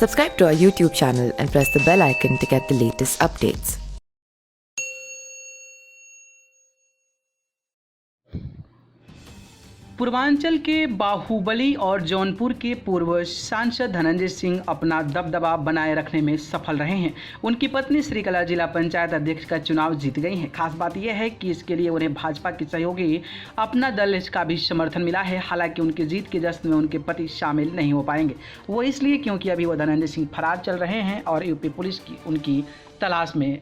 Subscribe to our YouTube channel and press the bell icon to get the latest updates. Purvanchal के बाहुबली और जौनपुर के पूर्व सांसद धनंजय सिंह अपना दबदबा बनाए रखने में सफल रहे हैं। उनकी पत्नी श्रीकला जिला पंचायत अध्यक्ष का चुनाव जीत गई हैं। खास बात यह है कि इसके लिए उन्हें भाजपा के सहयोगी अपना दल का भी समर्थन मिला है। हालांकि उनकी जीत के जश्न में उनके पति शामिल नहीं हो पाएंगे, वो इसलिए क्योंकि अभी वो धनंजय सिंह फरार चल रहे हैं और यूपी पुलिस की उनकी तलाश में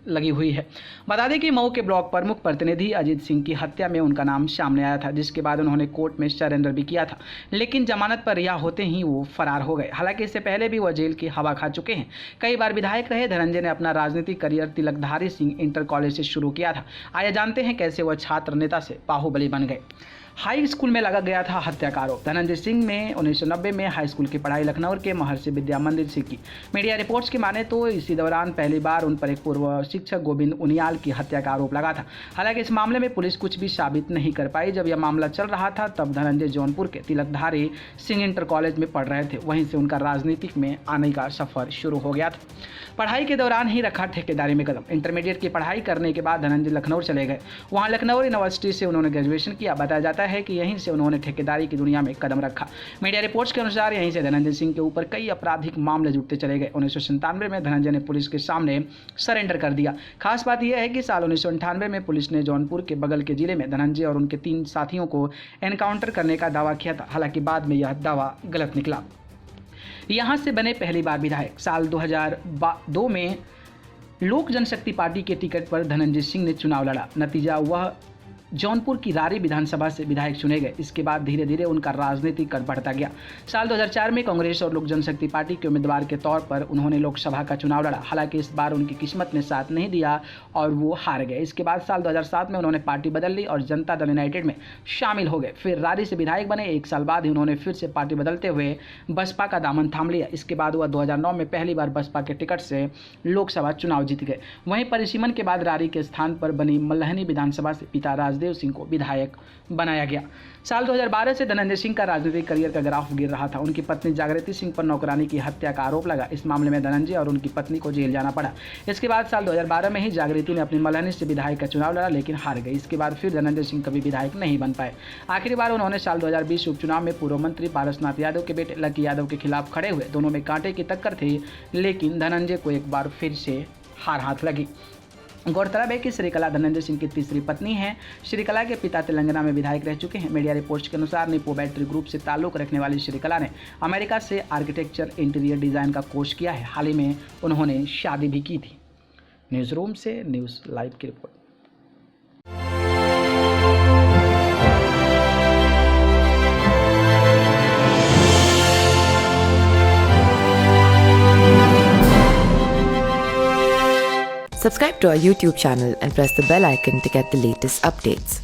लगी हुई है। बता दें कि मऊ के ब्लॉक प्रमुख प्रतिनिधि अजीत सिंह की हत्या में उनका नाम सामने आया था, जिसके बाद उन्होंने कोर्ट में सरेंडर भी किया था, लेकिन जमानत पर रिहा होते ही वो फरार हो गए। हालांकि इससे पहले भी वह जेल की हवा खा चुके हैं। कई बार विधायक रहे धनंजय ने अपना राजनीतिक career Tilakdhari Singh inter college से शुरू किया था। आइए जानते हैं कैसे वह छात्र नेता से बाहुबली बन गए। हाई स्कूल में लगा गया था हत्या का आरोप। धनंजय सिंह ने 1990 में हाई स्कूल की पढ़ाई लखनऊ के महर्षि विद्या मंदिर से की। मीडिया रिपोर्ट्स की माने तो इसी दौरान पहली बार उन पर एक पूर्व शिक्षक गोविंद उनियाल की हत्या का आरोप लगा था। हालांकि इस मामले में पुलिस कुछ भी साबित नहीं कर पाई। जब यह मामला चल रहा था तब धनंजय जौनपुर के तिलकधारी सिंह इंटर कॉलेज में पढ़ रहे थे। वहीं से उनका राजनीतिक में आने का सफर शुरू हो गया था। पढ़ाई के दौरान ही रखा ठेकेदारी में कदम। इंटरमीडिएट की पढ़ाई करने के बाद धनंजय लखनऊ चले गए। वहाँ लखनऊ यूनिवर्सिटी से उन्होंने ग्रेजुएशन किया। बताया जाता है कि यहीं से उन्होंने ठेकेदारी की दुनिया में कदम रखा। मीडिया रिपोर्ट्स के अनुसार यहीं से धनंजय सिंह के ऊपर कई आपराधिक मामले जुड़ते चले गए। 1997 में धनंजय ने पुलिस के सामने सरेंडर कर दिया। खास बात यह है कि साल 1998 में पुलिस ने जौनपुर के बगल के जिले में धनंजय और उनके 3 साथियों को एनकाउंटर करने का दावा किया था। हालांकि बाद में यह दावा गलत निकला। यहां से बने पहली बार विधायक। साल 2002 में लोक जनशक्ति पार्टी के टिकट पर धनंजय सिंह ने चुनाव लड़ा। नतीजा वह जौनपुर की रारी विधानसभा से विधायक चुने गए। इसके बाद धीरे धीरे उनका राजनीतिक कद बढ़ता गया। साल 2004 में कांग्रेस और लोक जनशक्ति पार्टी के उम्मीदवार के तौर पर उन्होंने लोकसभा का चुनाव लड़ा। हालांकि इस बार उनकी किस्मत ने साथ नहीं दिया और वो हार गए। इसके बाद साल 2007 में उन्होंने पार्टी बदल ली और जनता दल यूनाइटेड में शामिल हो गए। फिर रारी से विधायक बने। 1 साल बाद ही उन्होंने फिर से पार्टी बदलते हुए बसपा का दामन थाम लिया। इसके बाद वह 2009 में पहली बार बसपा के टिकट से लोकसभा चुनाव जीत गए। वहीं परिसीमन के बाद रारी के स्थान पर बनी मल्लहनी विधानसभा से पिता राजदेव सिंह को विधायक बनाया गया। साल 2012 से धनंजय सिंह का राजनीतिक करियर का ग्राफ गिर रहा था। उनकी पत्नी जागृति सिंह पर नौकरानी की हत्या का आरोप लगा। इस मामले में धनंजय और उनकी पत्नी को जेल जाना पड़ा। इसके बाद साल 2012 में ही जागृति ने अपनी मल्लहनी से विधायक का चुनाव लड़ा, लेकिन हार गई। इसके बाद फिर धनंजय सिंह कभी विधायक नहीं बन पाए। आखिरी बार उन्होंने साल 2020 उपचुनाव में पूर्व मंत्री पारसनाथ यादव के बेटे लकी यादव के खिलाफ खड़े हुए। दोनों में कांटे की टक्कर थी, लेकिन धनंजय को एक बार फिर से हार हाथ लगी। गौरतलब है कि श्रीकला धनंजय सिंह की तीसरी पत्नी हैं। श्रीकला के पिता तेलंगाना में विधायक रह चुके हैं। मीडिया रिपोर्ट्स के अनुसार निपो बैटरी ग्रुप से ताल्लुक रखने वाली श्रीकला ने अमेरिका से आर्किटेक्चर इंटीरियर डिज़ाइन का कोर्स किया है। हाल ही में उन्होंने शादी भी की थी। न्यूज़ रूम से न्यूज़ लाइव की report. Subscribe to our YouTube channel and press the bell icon to get the latest updates.